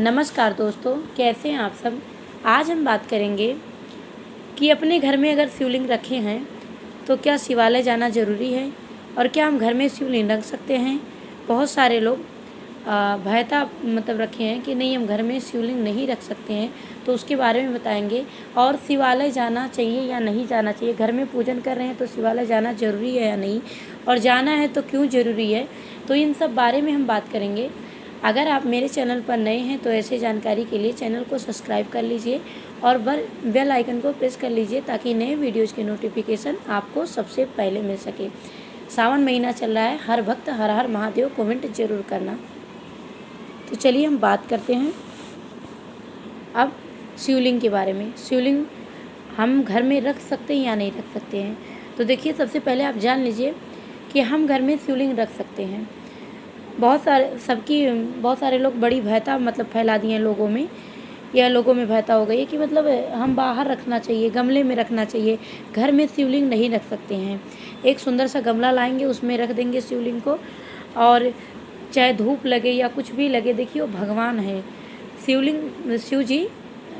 नमस्कार दोस्तों, कैसे हैं आप सब। आज हम बात करेंगे कि अपने घर में अगर शिवलिंग रखे हैं तो क्या शिवालय जाना ज़रूरी है और क्या हम घर में शिवलिंग रख सकते हैं। बहुत सारे लोग भयता रखे हैं कि नहीं, हम घर में शिवलिंग नहीं रख सकते हैं, तो उसके बारे में बताएंगे। और शिवालय जाना चाहिए या नहीं जाना चाहिए, घर में पूजन कर रहे हैं तो शिवालय जाना ज़रूरी है या नहीं, और जाना है तो क्यों ज़रूरी है, तो इन सब बारे में हम बात करेंगे। अगर आप मेरे चैनल पर नए हैं तो ऐसे जानकारी के लिए चैनल को सब्सक्राइब कर लीजिए और बेल आइकन को प्रेस कर लीजिए ताकि नए वीडियोज़ के नोटिफिकेशन आपको सबसे पहले मिल सके। सावन महीना चल रहा है, हर भक्त हर हर महादेव कमेंट जरूर करना। तो चलिए हम बात करते हैं अब शिवलिंग के बारे में। शिवलिंग हम घर में रख सकते हैं या नहीं रख सकते हैं। तो देखिए, सबसे पहले आप जान लीजिए कि हम घर में शिवलिंग रख सकते हैं। बहुत सारे लोग बड़ी भयता फैला दिए हैं लोगों में, या लोगों में भयता हो गई है कि हम बाहर रखना चाहिए, गमले में रखना चाहिए, घर में शिवलिंग नहीं रख सकते हैं। एक सुंदर सा गमला लाएंगे, उसमें रख देंगे शिवलिंग को, और चाहे धूप लगे या कुछ भी लगे, देखिए वो भगवान है। शिवलिंग शिव जी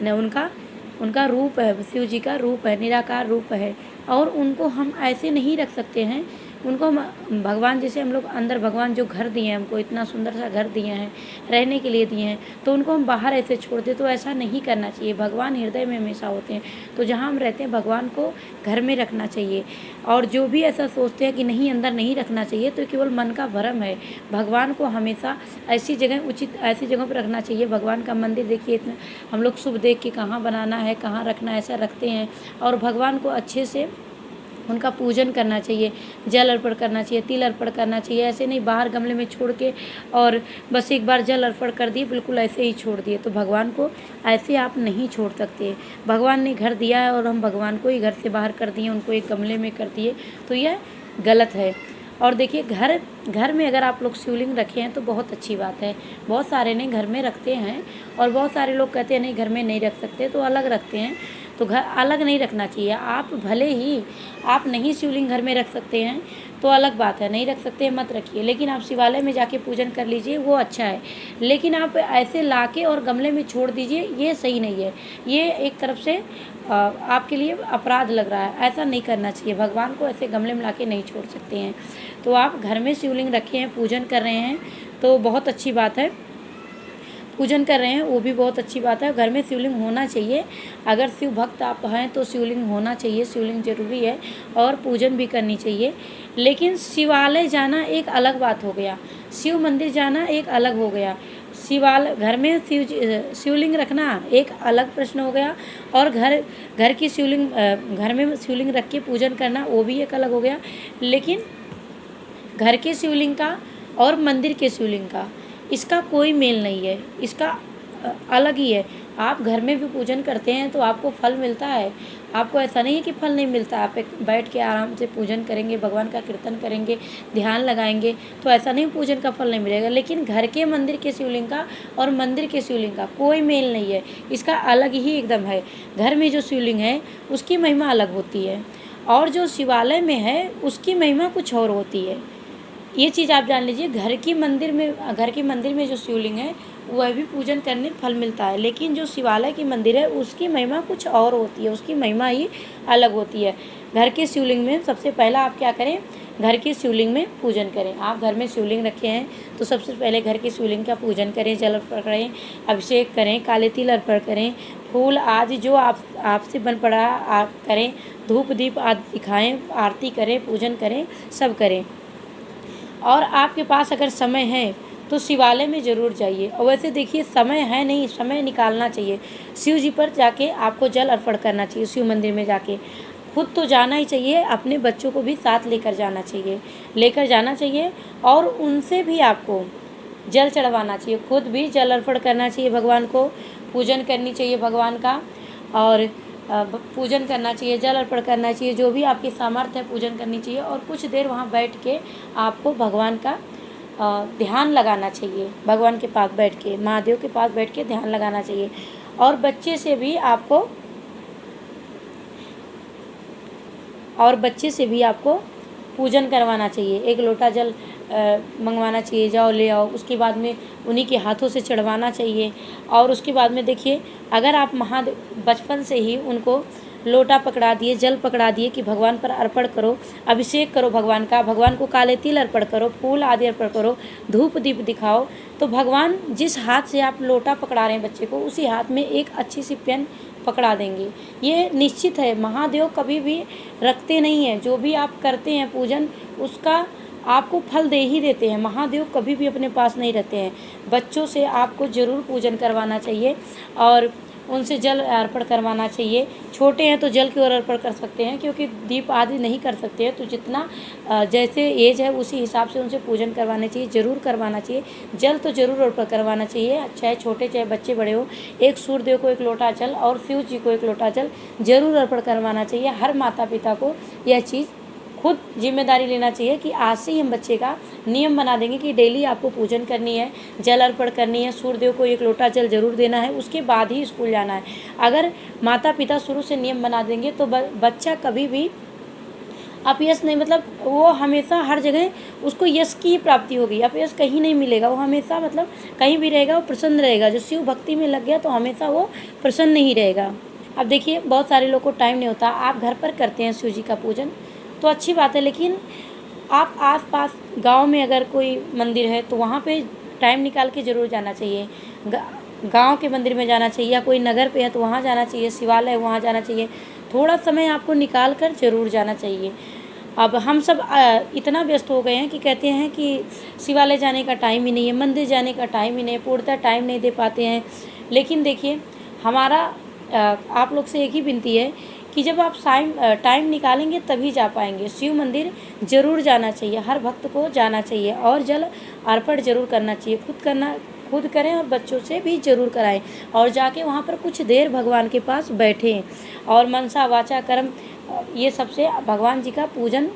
ने उनका रूप है, शिव जी का रूप है, निराकार रूप है, और उनको हम ऐसे नहीं रख सकते हैं। उनको हम भगवान, जैसे हम लोग अंदर भगवान जो घर दिए हैं, हमको इतना सुंदर सा घर दिए हैं, रहने के लिए दिए हैं, तो उनको हम बाहर ऐसे छोड़ दें, तो ऐसा नहीं करना चाहिए। भगवान हृदय में हमेशा होते हैं, तो जहाँ हम रहते हैं भगवान को घर में रखना चाहिए। और जो भी ऐसा सोचते हैं कि नहीं, अंदर नहीं रखना चाहिए, तो केवल मन का भ्रम है। भगवान को हमेशा ऐसी जगह पर रखना चाहिए। भगवान का मंदिर देखिए, इतना हम लोग शुभ देख के कहाँ बनाना है, कहाँ रखना है, ऐसा रखते हैं। और भगवान को अच्छे से उनका पूजन करना चाहिए, जल अर्पण करना चाहिए, तिल अर्पण करना चाहिए। ऐसे नहीं बाहर गमले में छोड़ के और बस एक बार जल अर्पण कर दिए, बिल्कुल ऐसे ही छोड़ दिए, तो भगवान को ऐसे आप नहीं छोड़ सकते। भगवान ने घर दिया है और हम भगवान को ही घर से बाहर कर दिए, उनको एक गमले में कर दिए, तो यह गलत है। और देखिए, घर में अगर आप लोग शिवलिंग रखे हैं तो बहुत अच्छी बात है। बहुत सारे ने घर में रखते हैं, और बहुत सारे लोग कहते हैं नहीं, घर में नहीं रख सकते, तो अलग रखते हैं। तो घर अलग नहीं रखना चाहिए। आप भले ही आप नहीं शिवलिंग घर में रख सकते हैं तो अलग बात है, नहीं रख सकते हैं मत रखिए, लेकिन आप शिवालय में जाके पूजन कर लीजिए, वो अच्छा है। लेकिन आप ऐसे लाके और गमले में छोड़ दीजिए, ये सही नहीं है। ये एक तरफ से आपके लिए अपराध लग रहा है, ऐसा नहीं करना चाहिए। भगवान को ऐसे गमले में लाके नहीं छोड़ सकते हैं। तो आप घर में शिवलिंग रखे हैं, पूजन कर रहे हैं, तो बहुत अच्छी बात है। पूजन कर रहे हैं वो भी बहुत अच्छी बात है। घर में शिवलिंग होना चाहिए। अगर शिव भक्त आप हैं तो शिवलिंग होना चाहिए, शिवलिंग ज़रूरी है, और पूजन भी करनी चाहिए। लेकिन शिवालय जाना एक अलग बात हो गया, शिव मंदिर जाना एक अलग हो गया। घर में शिवलिंग रखना एक अलग प्रश्न हो गया, और घर की शिवलिंग, घर में शिवलिंग रख के पूजन करना वो भी एक अलग हो गया। लेकिन घर के शिवलिंग का और मंदिर के शिवलिंग का, इसका कोई मेल नहीं है, इसका अलग ही है। आप घर में भी पूजन करते हैं तो आपको फल मिलता है। आपको ऐसा नहीं है कि फल नहीं मिलता। आप एक बैठ के आराम से पूजन करेंगे, भगवान का कीर्तन करेंगे, ध्यान लगाएंगे, तो ऐसा नहीं पूजन का फल नहीं मिलेगा। लेकिन घर के मंदिर के शिवलिंग का और मंदिर के शिवलिंग का कोई मेल नहीं है, इसका अलग ही एकदम है। घर में जो शिवलिंग है उसकी महिमा अलग होती है, और जो शिवालय में है उसकी महिमा कुछ और होती है। ये चीज़ आप जान लीजिए। घर के मंदिर में जो शिवलिंग है वह भी पूजन करने फल मिलता है, लेकिन जो शिवालय की मंदिर है उसकी महिमा कुछ और होती है, उसकी महिमा ही अलग होती है। घर के शिवलिंग में सबसे पहला आप क्या करें, घर की शिवलिंग में पूजन करें। आप घर में शिवलिंग रखे हैं तो सबसे पहले घर की शिवलिंग का पूजन करें, जल अर्पण करें, अभिषेक करें, काले तिल अर्पण करें, फूल आदि जो आपसे बन पड़ा आप करें, धूप दीप आदि दिखाएँ, आरती करें, पूजन करें, सब करें। और आपके पास अगर समय है तो शिवालय में ज़रूर जाइए। और वैसे देखिए, समय है नहीं, समय निकालना चाहिए। शिव जी पर जाके आपको जल अर्पण करना चाहिए। शिव मंदिर में जाके खुद तो जाना ही चाहिए, अपने बच्चों को भी साथ लेकर जाना चाहिए, और उनसे भी आपको जल चढ़वाना चाहिए। खुद भी जल अर्पण करना चाहिए, भगवान को पूजन करनी चाहिए भगवान का, और पूजन करना चाहिए, जल अर्पण करना चाहिए, जो भी आपकी सामर्थ्य है पूजन करनी चाहिए। और कुछ देर वहाँ बैठ के आपको भगवान का ध्यान लगाना चाहिए। भगवान के पास बैठ के, महादेव के पास बैठ के ध्यान लगाना चाहिए। और बच्चे से भी आपको पूजन करवाना चाहिए। एक लोटा जल मंगवाना चाहिए, जाओ ले आओ, उसके बाद में उन्हीं के हाथों से चढ़वाना चाहिए। और उसके बाद में देखिए, अगर आप महादेव बचपन से ही उनको लोटा पकड़ा दिए, जल पकड़ा दिए कि भगवान पर अर्पण करो, अभिषेक करो भगवान का, भगवान को काले तिल अर्पण करो, फूल आदि अर्पण करो, धूप दीप दिखाओ, तो भगवान जिस हाथ से आप लोटा पकड़ा रहे हैं बच्चे को, उसी हाथ में एक अच्छी सी पेन पकड़ा देंगे। ये निश्चित है, महादेव कभी भी रखते नहीं हैं। जो भी आप करते हैं पूजन, उसका आपको फल दे ही देते हैं। महादेव कभी भी अपने पास नहीं रहते हैं। बच्चों से आपको ज़रूर पूजन करवाना चाहिए और उनसे जल अर्पण करवाना चाहिए। छोटे हैं तो जल की ओर अर्पण कर सकते हैं, क्योंकि दीप आदि नहीं कर सकते हैं, तो जितना जैसे एज है उसी हिसाब से उनसे पूजन करवाना चाहिए, ज़रूर करवाना चाहिए। जल तो ज़रूर अर्पण करवाना चाहिए, चाहे छोटे चाहे बच्चे बड़े हो। एक सूर्यदेव को एक लोटा जल और शिव जी को एक लोटा जल ज़रूर अर्पण करवाना चाहिए। हर माता पिता को यह चीज़ खुद जिम्मेदारी लेना चाहिए कि आज से ही हम बच्चे का नियम बना देंगे कि डेली आपको पूजन करनी है, जल अर्पण करनी है, सूर्यदेव को एक लोटा जल जरूर देना है, उसके बाद ही स्कूल जाना है। अगर माता पिता शुरू से नियम बना देंगे तो बच्चा कभी भी अपयश नहीं, मतलब वो हमेशा हर जगह उसको यश की ही प्राप्ति होगी, अपयश कहीं नहीं मिलेगा। वो हमेशा मतलब कहीं भी रहेगा वो प्रसन्न रहेगा। जो शिव भक्ति में लग गया तो हमेशा वो प्रसन्न ही रहेगा। अब देखिए, बहुत सारे लोग को टाइम नहीं होता, आप घर पर करते हैं शिव जी का पूजन तो अच्छी बात है, लेकिन आप आसपास गांव में अगर कोई मंदिर है तो वहाँ पे टाइम निकाल के ज़रूर जाना चाहिए। गांव के मंदिर में जाना चाहिए, या कोई नगर पे है तो वहाँ जाना चाहिए, शिवालय है वहाँ जाना चाहिए। थोड़ा समय आपको निकाल कर ज़रूर जाना चाहिए। अब हम सब इतना व्यस्त हो गए हैं कि कहते हैं कि शिवालय जाने का टाइम ही नहीं है, मंदिर जाने का टाइम ही नहीं है, पूर्णतः टाइम नहीं दे पाते हैं। लेकिन देखिए, हमारा आप लोग से एक ही विनती है कि जब आप टाइम निकालेंगे तभी जा पाएंगे। शिव मंदिर ज़रूर जाना चाहिए, हर भक्त को जाना चाहिए और जल अर्पण ज़रूर करना चाहिए। खुद करें और बच्चों से भी ज़रूर कराएं, और जाके वहाँ पर कुछ देर भगवान के पास बैठें और मनसा वाचा कर्म ये सबसे भगवान जी का पूजन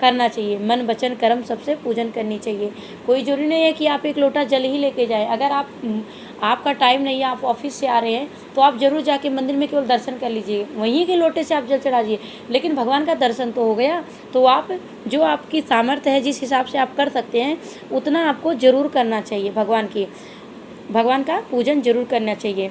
करना चाहिए। मन वचन कर्म सबसे पूजन करनी चाहिए। कोई जरूरी नहीं है कि आप एक लोटा जल ही लेके जाएं। अगर आपका टाइम नहीं है, आप ऑफिस से आ रहे हैं, तो आप जरूर जाके मंदिर में केवल दर्शन कर लीजिए, वहीं के लोटे से आप जल चढ़ा दीजिए, लेकिन भगवान का दर्शन तो हो गया। तो आप जो आपकी सामर्थ्य है, जिस हिसाब से आप कर सकते हैं, उतना आपको ज़रूर करना चाहिए। भगवान का पूजन जरूर करना चाहिए।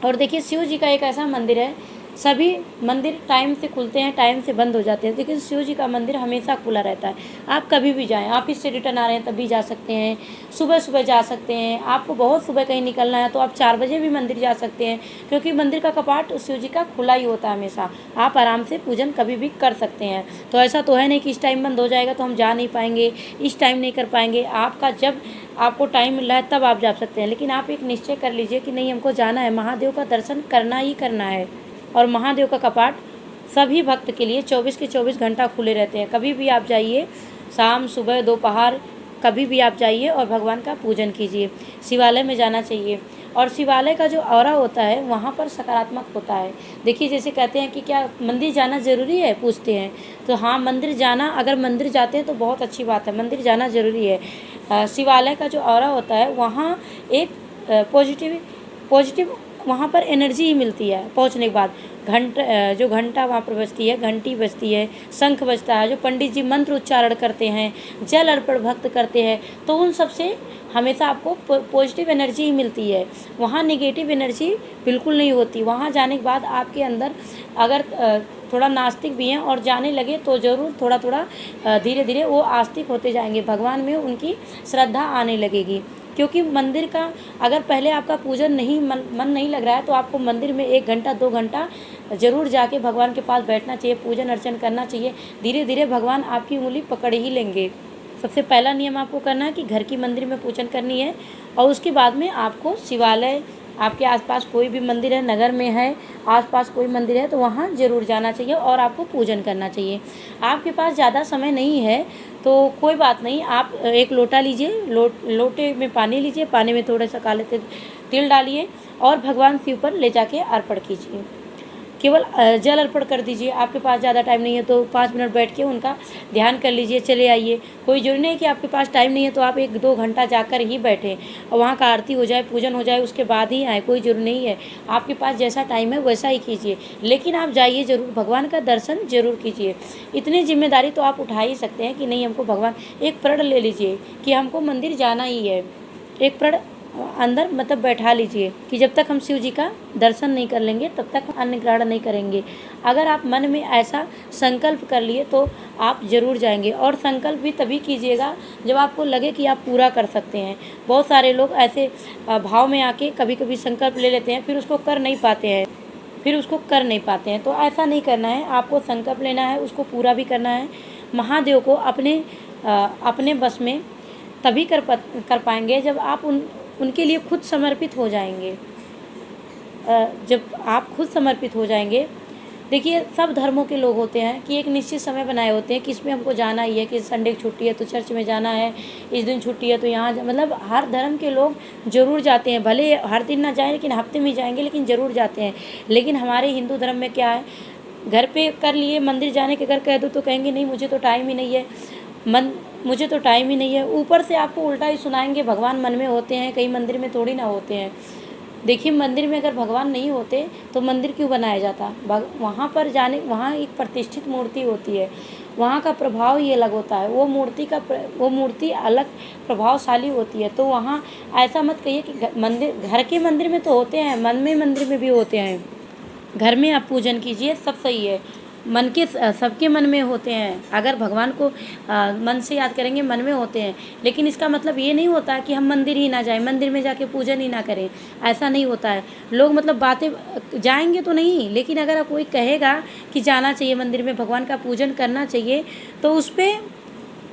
और देखिए, शिव जी का एक ऐसा मंदिर है, सभी मंदिर टाइम से खुलते हैं, टाइम से बंद हो जाते हैं, लेकिन शिव जी का मंदिर हमेशा खुला रहता है। आप कभी भी जाएं, ऑफिस से रिटर्न आ रहे हैं तब भी जा सकते हैं, सुबह सुबह जा सकते हैं। आपको बहुत सुबह कहीं निकलना है तो आप 4 बजे भी मंदिर जा सकते हैं, क्योंकि मंदिर का कपाट शिव जी का खुला ही होता है हमेशा। आप आराम से पूजन कभी भी कर सकते हैं। तो ऐसा तो है नहीं कि इस टाइम बंद हो जाएगा तो हम जा नहीं पाएंगे, इस टाइम नहीं कर पाएंगे। आपका जब आपको टाइम मिल रहा है तब आप जा सकते हैं, लेकिन आप एक निश्चय कर लीजिए कि नहीं, हमको जाना है, महादेव का दर्शन करना ही करना है। और महादेव का कपाट सभी भक्त के लिए 24 के 24 घंटा खुले रहते हैं। कभी भी आप जाइए, शाम सुबह दोपहर कभी भी आप जाइए और भगवान का पूजन कीजिए। शिवालय में जाना चाहिए, और शिवालय का जो ऑरा होता है वहाँ पर सकारात्मक होता है। देखिए, जैसे कहते हैं कि क्या मंदिर जाना ज़रूरी है, पूछते हैं, तो हाँ, मंदिर जाना, अगर मंदिर जाते हैं तो बहुत अच्छी बात है, मंदिर जाना ज़रूरी है। शिवालय का जो ऑरा होता है वहाँ एक पॉजिटिव वहाँ पर एनर्जी ही मिलती है। पहुँचने के बाद जो घंटा वहाँ पर बजती है, घंटी बजती है, शंख बजता है, जो पंडित जी मंत्र उच्चारण करते हैं, जल अर्पण भक्त करते हैं, तो उन सब से हमेशा आपको पॉजिटिव एनर्जी ही मिलती है। वहाँ नेगेटिव एनर्जी बिल्कुल नहीं होती। वहाँ जाने के बाद आपके अंदर अगर थोड़ा नास्तिक भी हैं और जाने लगे तो ज़रूर थोड़ा थोड़ा धीरे धीरे वो आस्तिक होते जाएंगे, भगवान में उनकी श्रद्धा आने लगेगी। क्योंकि मंदिर का अगर पहले आपका पूजन मन नहीं लग रहा है तो आपको मंदिर में 1 घंटा 2 घंटा ज़रूर जाके भगवान के पास बैठना चाहिए, पूजन अर्चन करना चाहिए। धीरे धीरे भगवान आपकी उंगली पकड़ ही लेंगे। सबसे पहला नियम आपको करना है कि घर की मंदिर में पूजन करनी है, और उसके बाद में आपको शिवालय, आपके आसपास कोई भी मंदिर है, नगर में है, आसपास कोई मंदिर है तो वहाँ ज़रूर जाना चाहिए और आपको पूजन करना चाहिए। आपके पास ज़्यादा समय नहीं है तो कोई बात नहीं, आप एक लोटा लीजिए, लोटे में पानी लीजिए, पानी में थोड़ा सा काले तिल डालिए और भगवान शिव पर ले जाके अर्पण कीजिए। केवल जल अर्पण कर दीजिए। आपके पास ज़्यादा टाइम नहीं है तो 5 मिनट बैठ के उनका ध्यान कर लीजिए, चले आइए। कोई ज़रूरी नहीं है कि आपके पास टाइम नहीं है तो आप 1-2 घंटा जाकर ही बैठें और वहाँ का आरती हो जाए, पूजन हो जाए, उसके बाद ही आएँ, कोई ज़रूरी नहीं है। आपके पास जैसा टाइम है वैसा ही कीजिए, लेकिन आप जाइए ज़रूर, भगवान का दर्शन ज़रूर कीजिए। इतनी जिम्मेदारी तो आप उठा ही सकते हैं कि नहीं, हमको भगवान, एक प्रण ले लीजिए कि हमको मंदिर जाना ही है। एक प्रण अंदर मतलब बैठा लीजिए कि जब तक हम शिव जी का दर्शन नहीं कर लेंगे तब तक हम अन्न ग्रहण नहीं करेंगे। अगर आप मन में ऐसा संकल्प कर लिए तो आप ज़रूर जाएंगे, और संकल्प भी तभी कीजिएगा जब आपको लगे कि आप पूरा कर सकते हैं। बहुत सारे लोग ऐसे भाव में आके कभी कभी संकल्प ले लेते हैं, फिर उसको कर नहीं पाते हैं। तो ऐसा नहीं करना है, आपको संकल्प लेना है, उसको पूरा भी करना है। महादेव को अपने बस में तभी कर पाएंगे जब आप उनके लिए खुद समर्पित हो जाएंगे। जब आप खुद समर्पित हो जाएंगे, देखिए सब धर्मों के लोग होते हैं कि एक निश्चित समय बनाए होते हैं कि इसमें हमको जाना ही है, कि संडे की छुट्टी है तो चर्च में जाना है, इस दिन छुट्टी है तो यहाँ मतलब हर धर्म के लोग ज़रूर जाते हैं, भले हर दिन ना जाएं लेकिन हफ्ते में जाएंगे, लेकिन ज़रूर जाते हैं। लेकिन हमारे हिंदू धर्म में क्या है, घर पे कर लिए, मंदिर जाने के अगर कह दो तो कहेंगे नहीं मुझे तो टाइम ही नहीं है, मुझे तो टाइम ही नहीं है। ऊपर से आपको उल्टा ही सुनाएंगे, भगवान मन में होते हैं, कहीं मंदिर में थोड़ी ना होते हैं। देखिए मंदिर में अगर भगवान नहीं होते तो मंदिर क्यों बनाया जाता। वहाँ एक प्रतिष्ठित मूर्ति होती है, वहाँ का प्रभाव ही अलग होता है, वो मूर्ति अलग प्रभावशाली होती है। तो वहाँ ऐसा मत कहिए कि घर के मंदिर में तो होते हैं, मन में मंदिर में भी होते हैं। घर में आप पूजन कीजिए, सब सही है, सबके मन में होते हैं। अगर भगवान को मन से याद करेंगे, मन में होते हैं, लेकिन इसका मतलब ये नहीं होता कि हम मंदिर ही ना जाएं, मंदिर में जाके पूजन ही ना करें, ऐसा नहीं होता है। लोग मतलब बातें, जाएंगे तो नहीं, लेकिन अगर कोई कहेगा कि जाना चाहिए मंदिर में, भगवान का पूजन करना चाहिए, तो उस पर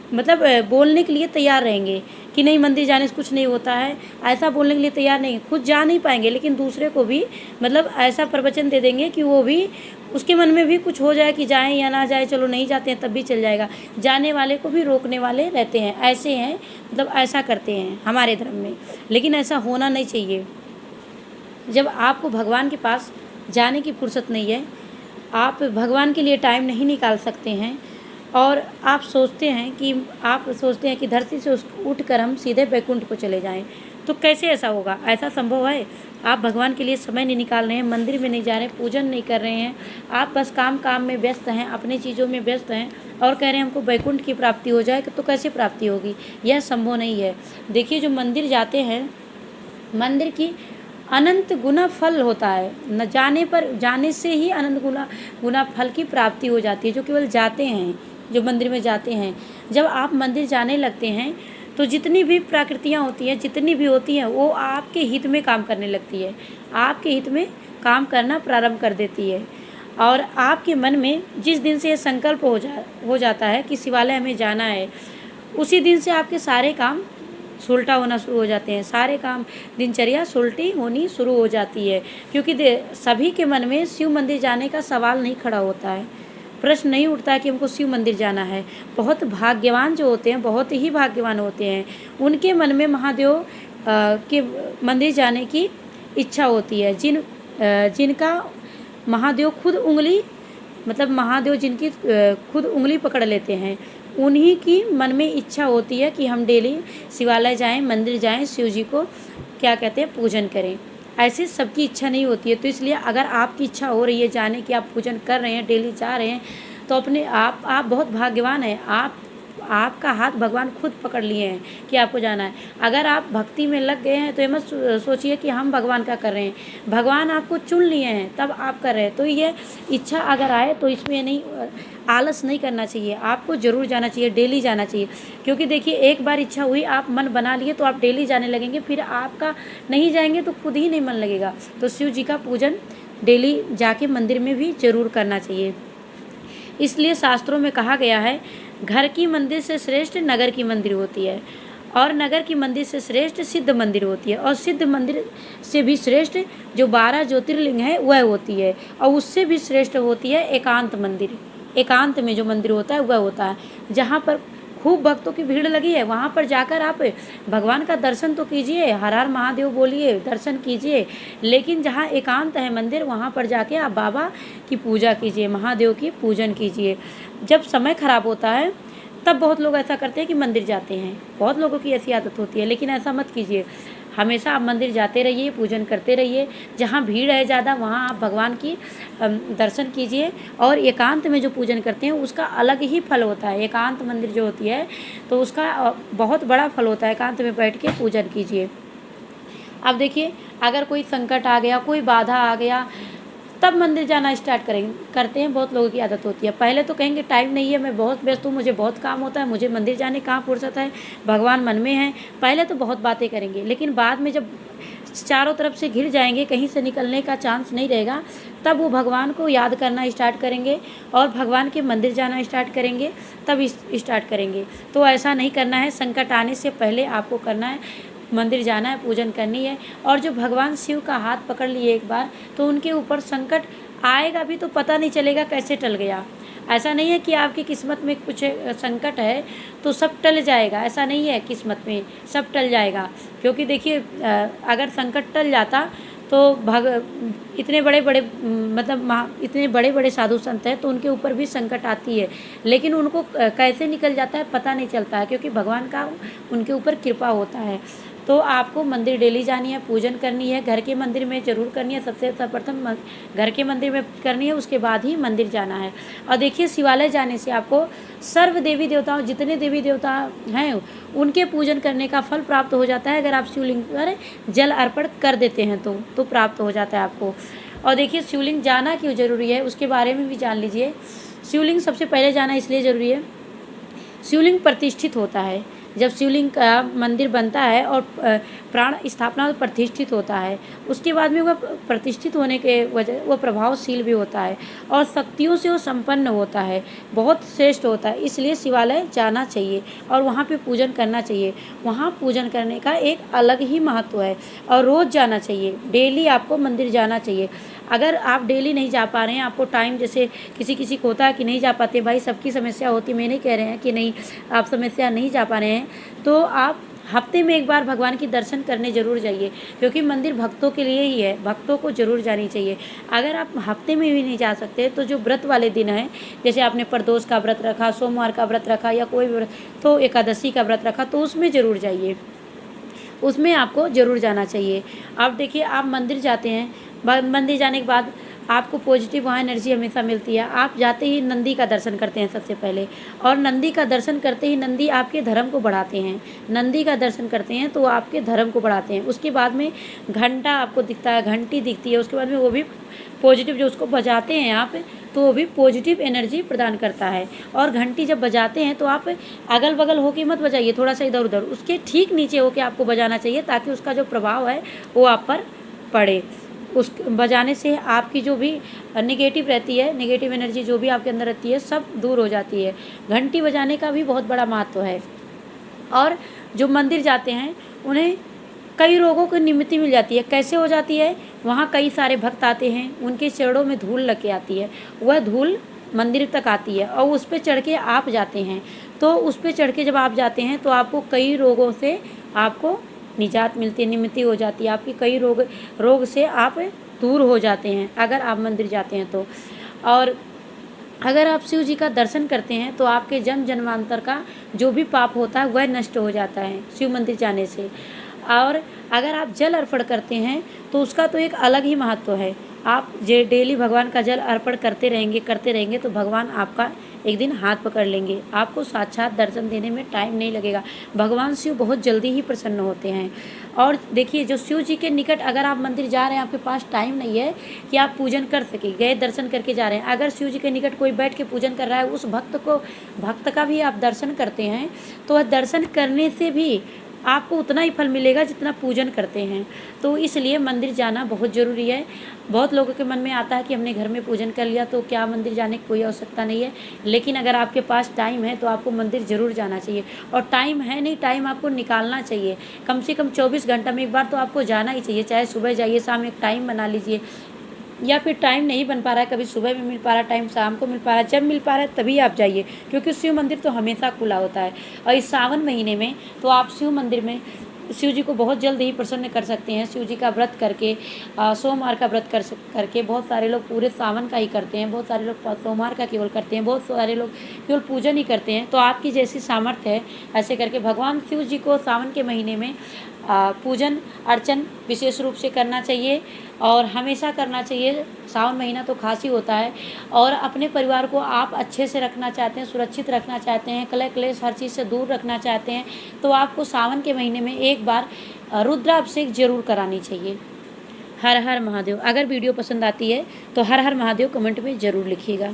मतलब बोलने के लिए तैयार रहेंगे कि नहीं मंदिर जाने से कुछ नहीं होता है, ऐसा बोलने के लिए तैयार नहीं, खुद जा नहीं पाएंगे लेकिन दूसरे को भी मतलब ऐसा प्रवचन दे देंगे कि वो भी, उसके मन में भी कुछ हो जाए कि जाएं या ना जाए, चलो नहीं जाते हैं तब भी चल जाएगा। जाने वाले को भी रोकने वाले रहते हैं, ऐसे हैं, मतलब ऐसा करते हैं हमारे धर्म में, लेकिन ऐसा होना नहीं चाहिए। जब आपको भगवान के पास जाने की फुर्सत नहीं है, आप भगवान के लिए टाइम नहीं निकाल सकते हैं, और आप सोचते हैं कि धरती से उठकर हम सीधे बैकुंठ को चले जाएं, तो कैसे ऐसा होगा? ऐसा संभव है? आप भगवान के लिए समय नहीं निकाल रहे हैं, मंदिर में नहीं जा रहे हैं, पूजन नहीं कर रहे हैं, आप बस काम में व्यस्त हैं, अपनी चीज़ों में व्यस्त हैं, और कह रहे हैं हमको बैकुंठ की प्राप्ति हो जाए, तो कैसे प्राप्ति होगी? यह संभव नहीं है। देखिए जो मंदिर जाते हैं, मंदिर की अनंत गुना फल होता है, न जाने से ही अनंत गुना फल की प्राप्ति हो जाती है, जो केवल जाते हैं, जो मंदिर में जाते हैं। जब आप मंदिर जाने लगते हैं तो जितनी भी प्रकृतियाँ होती हैं, जितनी भी होती हैं, वो आपके हित में काम करने लगती है, आपके हित में काम करना प्रारंभ कर देती है। और आपके मन में जिस दिन से ये संकल्प हो जाता है कि शिवालय हमें जाना है, उसी दिन से आपके सारे काम सुलटा होना शुरू हो जाते हैं, सारे काम, दिनचर्या सुलटी होनी शुरू हो जाती है। क्योंकि सभी के मन में शिव मंदिर जाने का सवाल नहीं खड़ा होता है, प्रश्न नहीं उठता है कि हमको शिव मंदिर जाना है। बहुत भाग्यवान जो होते हैं, बहुत ही भाग्यवान होते हैं, उनके मन में महादेव के मंदिर जाने की इच्छा होती है। जिनका महादेव जिनकी खुद उंगली पकड़ लेते हैं, उन्हीं की मन में इच्छा होती है कि हम डेली शिवालय जाएं, मंदिर जाएं, शिव जी को क्या कहते हैं पूजन करें। ऐसे सबकी इच्छा नहीं होती है। तो इसलिए अगर आपकी इच्छा हो रही है जाने की, आप पूजन कर रहे हैं, डेली जा रहे हैं, तो अपने आप बहुत भाग्यवान हैं। आपका हाथ भगवान खुद पकड़ लिए हैं कि आपको जाना है। अगर आप भक्ति में लग गए हैं तो ये मत सोचिए कि हम भगवान का कर रहे हैं, भगवान आपको चुन लिए हैं तब आप कर रहे हैं। तो ये इच्छा अगर आए तो इसमें नहीं, आलस नहीं करना चाहिए, आपको ज़रूर जाना चाहिए, डेली जाना चाहिए। क्योंकि देखिए एक बार इच्छा हुई, आप मन बना लिए, तो आप डेली जाने लगेंगे, फिर आपका नहीं जाएंगे तो खुद ही नहीं मन लगेगा। तो शिव जी का पूजन डेली जाके मंदिर में भी ज़रूर करना चाहिए। इसलिए शास्त्रों में कहा गया है, घर की मंदिर से श्रेष्ठ नगर की मंदिर होती है, और नगर की मंदिर से श्रेष्ठ सिद्ध मंदिर होती है, और सिद्ध मंदिर से भी श्रेष्ठ जो 12 ज्योतिर्लिंग है वह होती है, और उससे भी श्रेष्ठ होती है एकांत मंदिर। एकांत में जो मंदिर होता है वह होता है, जहाँ पर खूब भक्तों की भीड़ लगी है, वहाँ पर जाकर आप भगवान का दर्शन तो कीजिए, हर हर महादेव बोलिए, दर्शन कीजिए। लेकिन जहाँ एकांत है मंदिर, वहाँ पर जाके आप बाबा की पूजा कीजिए, महादेव की पूजन कीजिए। जब समय खराब होता है तब बहुत लोग ऐसा करते हैं कि मंदिर जाते हैं, बहुत लोगों की ऐसी आदत होती है, लेकिन ऐसा मत कीजिए। हमेशा आप मंदिर जाते रहिए, पूजन करते रहिए। जहाँ भीड़ है ज़्यादा वहाँ आप भगवान की दर्शन कीजिए। और एकांत में जो पूजन करते हैं उसका अलग ही फल होता है। एकांत मंदिर जो होती है तो उसका बहुत बड़ा फल होता है। एकांत में बैठ के पूजन कीजिए। अब देखिए, अगर कोई संकट आ गया, कोई बाधा आ गया, तब मंदिर जाना स्टार्ट करते हैं। बहुत लोगों की आदत होती है, पहले तो कहेंगे टाइम नहीं है, मैं बहुत व्यस्त हूँ, मुझे बहुत काम होता है, मुझे मंदिर जाने कहाँ फुर्सत है, भगवान मन में है। पहले तो बहुत बातें करेंगे, लेकिन बाद में जब चारों तरफ से घिर जाएंगे, कहीं से निकलने का चांस नहीं रहेगा, तब वो भगवान को याद करना स्टार्ट करेंगे और भगवान के मंदिर जाना स्टार्ट करेंगे, तब स्टार्ट करेंगे। तो ऐसा नहीं करना है। संकट आने से पहले आपको करना है, मंदिर जाना है, पूजन करनी है। और जो भगवान शिव का हाथ पकड़ लिए एक बार, तो उनके ऊपर संकट आएगा भी तो पता नहीं चलेगा कैसे टल गया। ऐसा नहीं है कि आपकी किस्मत में कुछ संकट है तो सब टल जाएगा, ऐसा नहीं है। किस्मत में सब टल जाएगा, क्योंकि देखिए अगर संकट टल जाता तो इतने बड़े बड़े मतलब इतने बड़े बड़े साधु संत हैं तो उनके ऊपर भी संकट आती है, लेकिन उनको कैसे निकल जाता है पता नहीं चलता है, क्योंकि भगवान का उनके ऊपर कृपा होता है। तो आपको मंदिर डेली जानी है, पूजन करनी है, घर के मंदिर में ज़रूर करनी है। सबसे सर्वप्रथम घर के मंदिर में करनी है, उसके बाद ही मंदिर जाना है। और देखिए, शिवालय जाने से आपको सर्व देवी देवताओं, जितने देवी देवता हैं उनके पूजन करने का फल प्राप्त हो जाता है। अगर आप शिवलिंग पर जल अर्पण कर देते हैं तो प्राप्त हो जाता है आपको। और देखिए, शिवलिंग जाना क्यों ज़रूरी है उसके बारे में भी जान लीजिए। शिवलिंग सबसे पहले जाना इसलिए ज़रूरी है, शिवलिंग प्रतिष्ठित होता है। जब शिवलिंग का मंदिर बनता है और प्राण स्थापना प्रतिष्ठित होता है, उसके बाद में वह प्रतिष्ठित होने के वजह वह प्रभावशील भी होता है और शक्तियों से वो संपन्न होता है, बहुत श्रेष्ठ होता है। इसलिए शिवालय जाना चाहिए और वहाँ पे पूजन करना चाहिए। वहाँ पूजन करने का एक अलग ही महत्व है और रोज़ जाना चाहिए, डेली आपको मंदिर जाना चाहिए। अगर आप डेली नहीं जा पा रहे हैं, आपको टाइम, जैसे किसी को होता है कि नहीं जा पाते, भाई सबकी समस्या होती, मैं नहीं कह रहे हैं कि नहीं आप समस्या नहीं जा पा रहे हैं, तो आप हफ्ते में एक बार भगवान की दर्शन करने ज़रूर जाइए, क्योंकि मंदिर भक्तों के लिए ही है, भक्तों को ज़रूर जानी चाहिए। अगर आप हफ्ते में भी नहीं जा सकते तो जो व्रत वाले दिन हैं, जैसे आपने प्रदोष का व्रत रखा, सोमवार का व्रत रखा या कोई व्रत, तो एकादशी का व्रत रखा, तो उसमें ज़रूर जाइए, उसमें आपको ज़रूर जाना चाहिए। अब देखिए, आप मंदिर जाते हैं, मंदिर जाने के बाद आपको पॉजिटिव वहाँ एनर्जी हमेशा मिलती है। आप जाते ही नंदी का दर्शन करते हैं सबसे पहले, और नंदी का दर्शन करते ही नंदी आपके धर्म को बढ़ाते हैं। नंदी का दर्शन करते हैं तो आपके धर्म को बढ़ाते हैं। उसके बाद में घंटा आपको दिखता है, घंटी दिखती है, उसके बाद में वो भी पॉजिटिव, जो उसको बजाते हैं आप, तो वो भी पॉजिटिव एनर्जी प्रदान करता है। और घंटी जब बजाते हैं तो आप अगल बगल होके मत बजाइए, थोड़ा सा इधर उधर, उसके ठीक नीचे होके आपको बजाना चाहिए, ताकि उसका जो प्रभाव है वो आप पर पड़े। उस बजाने से आपकी जो भी नेगेटिव रहती है, नेगेटिव एनर्जी जो भी आपके अंदर रहती है, सब दूर हो जाती है। घंटी बजाने का भी बहुत बड़ा महत्व है। और जो मंदिर जाते हैं उन्हें कई रोगों की निवृत्ति मिल जाती है। कैसे हो जाती है? वहाँ कई सारे भक्त आते हैं, उनके चरणों में धूल लग के आती है, वह धूल मंदिर तक आती है और उस पर चढ़ के आप जाते हैं। तो उस पर चढ़ के जब आप जाते हैं तो आपको कई रोगों से आपको निजात मिलती है, निवृत्ति हो जाती है, आपकी कई रोग से आप दूर हो जाते हैं अगर आप मंदिर जाते हैं तो। और अगर आप शिव जी का दर्शन करते हैं तो आपके जन्म जन्मांतर का जो भी पाप होता है वह नष्ट हो जाता है शिव मंदिर जाने से। और अगर आप जल अर्पण करते हैं तो उसका तो एक अलग ही महत्व है। आप डेली भगवान का जल अर्पण करते रहेंगे तो भगवान आपका एक दिन हाथ पकड़ लेंगे, आपको साक्षात दर्शन देने में टाइम नहीं लगेगा। भगवान शिव बहुत जल्दी ही प्रसन्न होते हैं। और देखिए, जो शिव जी के निकट अगर आप मंदिर जा रहे हैं, आपके पास टाइम नहीं है कि आप पूजन कर सके, गए दर्शन करके जा रहे हैं, अगर शिव जी के निकट कोई बैठ के पूजन कर रहा है, उस भक्त का भी आप दर्शन करते हैं, तो वह दर्शन करने से भी आपको उतना ही फल मिलेगा जितना पूजन करते हैं। तो इसलिए मंदिर जाना बहुत ज़रूरी है। बहुत लोगों के मन में आता है कि हमने घर में पूजन कर लिया तो क्या मंदिर जाने की कोई आवश्यकता नहीं है, लेकिन अगर आपके पास टाइम है तो आपको मंदिर ज़रूर जाना चाहिए। और टाइम है नहीं, टाइम आपको निकालना चाहिए, कम से कम 24 घंटा में एक बार तो आपको जाना ही चाहिए, चाहे सुबह जाइए, शाम एक टाइम बना लीजिए। या फिर टाइम नहीं बन पा रहा है, कभी सुबह में मिल पा रहा है टाइम, शाम को मिल पा रहा है, जब मिल पा रहा है तभी आप जाइए, क्योंकि शिव मंदिर तो हमेशा खुला होता है। और इस सावन महीने में तो आप शिव मंदिर में शिव जी को बहुत जल्द ही प्रसन्न कर सकते हैं। शिव जी का व्रत करके, सोमवार का व्रत करके, बहुत सारे लोग पूरे सावन का ही करते हैं, बहुत सारे लोग सोमवार का केवल करते हैं, बहुत सारे लोग केवल पूजन ही करते हैं। तो आपकी जैसी सामर्थ्य है ऐसे करके भगवान शिव जी को सावन के महीने में पूजन अर्चन विशेष रूप से करना चाहिए और हमेशा करना चाहिए। सावन महीना तो खास ही होता है। और अपने परिवार को आप अच्छे से रखना चाहते हैं, सुरक्षित रखना चाहते हैं, कलह क्लेश हर चीज़ से दूर रखना चाहते हैं, तो आपको सावन के महीने में एक बार रुद्राभिषेक जरूर करानी चाहिए। हर हर महादेव। अगर वीडियो पसंद आती है तो हर हर महादेव कमेंट में ज़रूर लिखिएगा।